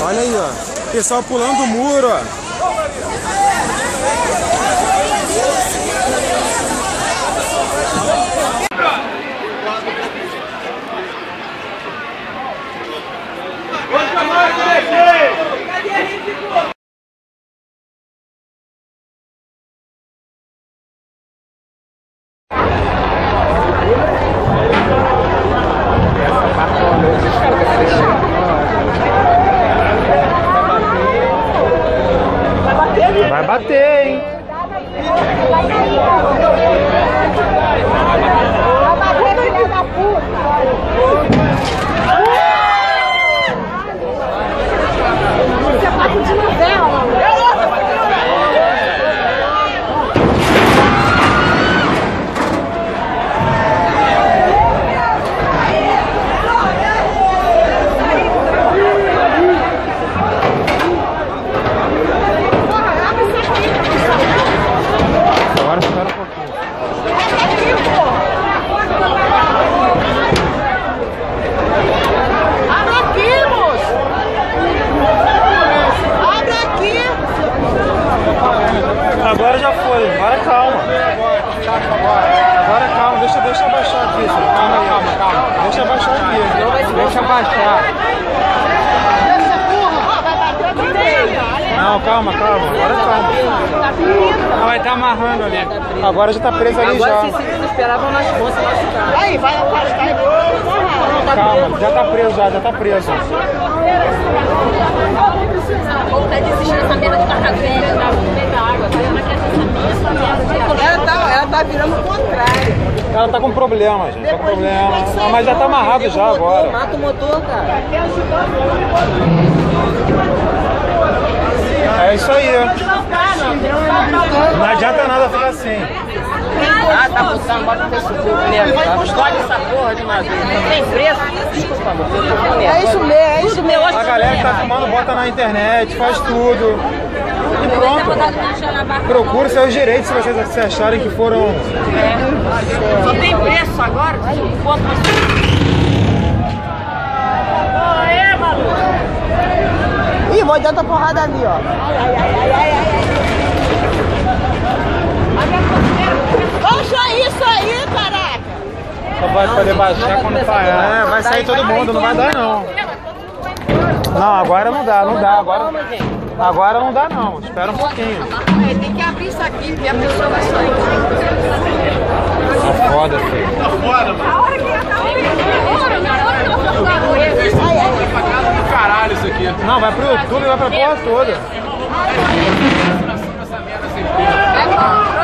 Olha aí, ó. Pessoal pulando o muro, ó. Vai bater, hein? Vai bater, filha da puta! Você é papo de novela, Agora espera um pouquinho. abre aqui, moço! Abre aqui! Agora já foi, agora calma. Agora calma, deixa abaixar aqui, senhor. Calma. Deixa abaixar aqui. Deixa abaixar. Não, calma, agora calma. Ela vai estar amarrando ali. Agora já tá preso ali já. Agora se eles esperavam nas costas machucadas. Aí, vai afastar. Calma, já tá preso já tá preso. Ou tá desistindo dessa merda de carcaveira, tá no meio da água, tá? Ela quer essa merda Ela tá virando o contrário. Ela tá com problema, gente, tá com problema. Ah, mas já tá amarrado já agora. Mata o motor, cara. É isso aí. Não adianta nada ficar assim. Ah, tá botando, bota o Facebook mesmo, tá? Escolhe essa porra de uma vez. Não tem preço? Desculpa, amor. É isso mesmo, é isso mesmo. A galera que tá filmando bota na internet, faz tudo. E pronto. Procure seus direitos se vocês acharem que foram... Só tem preço agora? Ih, vou dar outra porrada ali, ó. Baixa isso aí, caraca! Só vai poder baixar quando parar. É, vai sair todo mundo, não vai dar não. Não, agora não dá. Agora não dá não, espera um pouquinho. Tem que abrir isso aqui, porque a pessoa vai sair. Tá foda, filho. Tá foda, mano. Caralho, isso aqui. Não, vai pro YouTube, vai pra porra toda.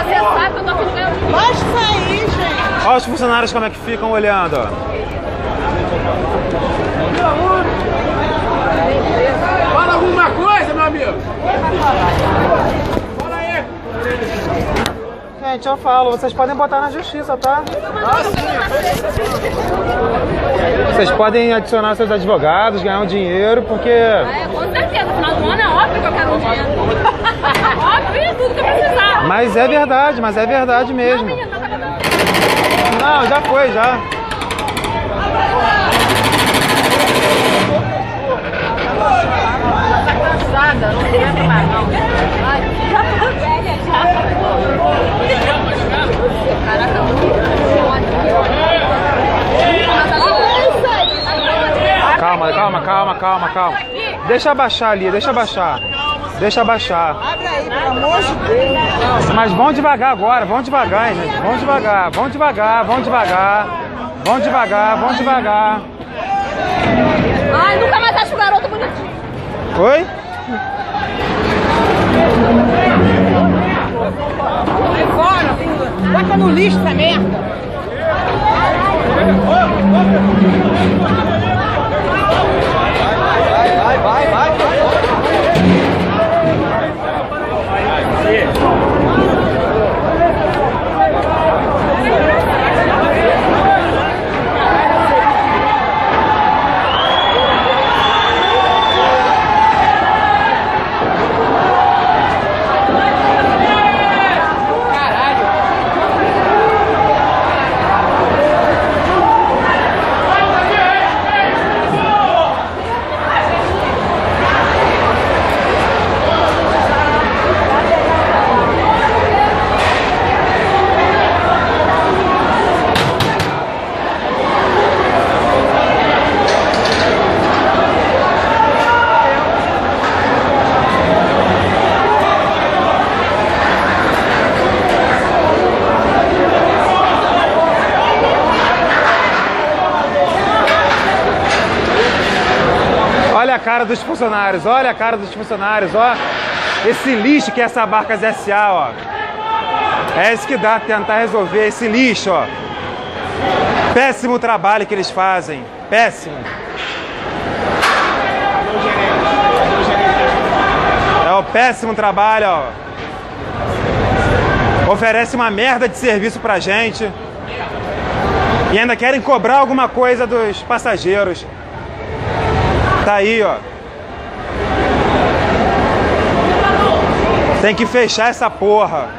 Você sabe que eu tô ficando. Baixa isso aí, gente! Olha os funcionários como é que ficam olhando, ó. Fala alguma coisa, meu amigo. Fala aí. Gente, eu falo, vocês podem botar na justiça, tá? Vocês podem adicionar seus advogados, ganhar um dinheiro, porque... Com certeza, no final do ano é óbvio que eu quero um dinheiro. Óbvio, é tudo que eu precisar. Mas é verdade mesmo. Não, já foi, já. Tá cansada, não aguenta mais, não. Calma. Deixa abaixar ali, deixa abaixar. Abre aí, pelo amor de Deus! Mas vão devagar agora, vão devagar, gente. Vão devagar. Ai, nunca mais acho o garoto bonitinho. Oi? Vai fora, filho! Bota no lixo essa merda! Vai. Olha a cara dos funcionários, olha a cara dos funcionários, ó. Esse lixo que é essa Barcas SA, ó. É isso que dá tentar resolver esse lixo, ó. Péssimo trabalho que eles fazem, péssimo. É o péssimo trabalho, ó. Oferece uma merda de serviço pra gente. E ainda querem cobrar alguma coisa dos passageiros. Tá aí, ó. Tem que fechar essa porra.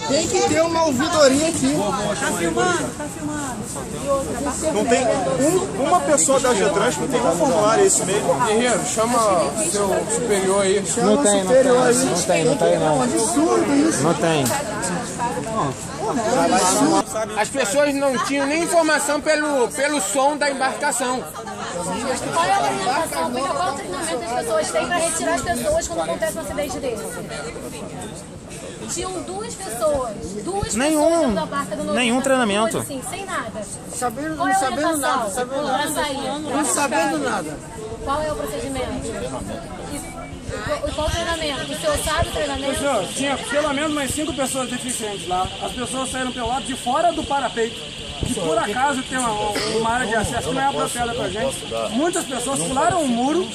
Tem que ter uma ouvidoria aqui. Tá filmando, tá filmando. Não tem uma pessoa da Getrans, não tem um formulário, é isso mesmo? Guerreiro, chama seu superior aí. Não tem, não tem, não tem, não. Absurdo isso. Não tem. As pessoas não tinham nem informação pelo som da embarcação. Qual é a orientação? Qual o treinamento as pessoas têm para retirar as pessoas quando acontece um acidente desse? Tinham duas pessoas dentro da barca do Nenhum treinamento. Duas, assim, sem nada. Não sabendo nada. Não sabendo nada. Qual é o procedimento? E qual o treinamento? O senhor sabe o treinamento? Senhor, tinha pelo menos umas 5 pessoas deficientes lá. As pessoas saíram pelo lado de fora do parapeito. E por acaso tem uma área de acesso que não é apropriada pra gente. Muitas pessoas pularam o muro.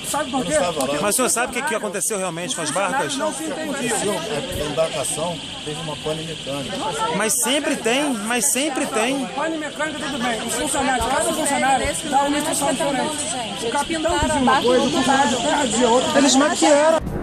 Sabe por quê? Mas o senhor sabe o que aconteceu realmente com as barcas? Não se entendia. A embarcação teve uma pane mecânica. Mas sempre tem, mas sempre tem. Pane mecânica, tudo bem. Os funcionários, cada funcionário dá uma instrução diferente. O capitão dizia uma coisa, o funcionário de terra dizia outra. Eles maquiaram.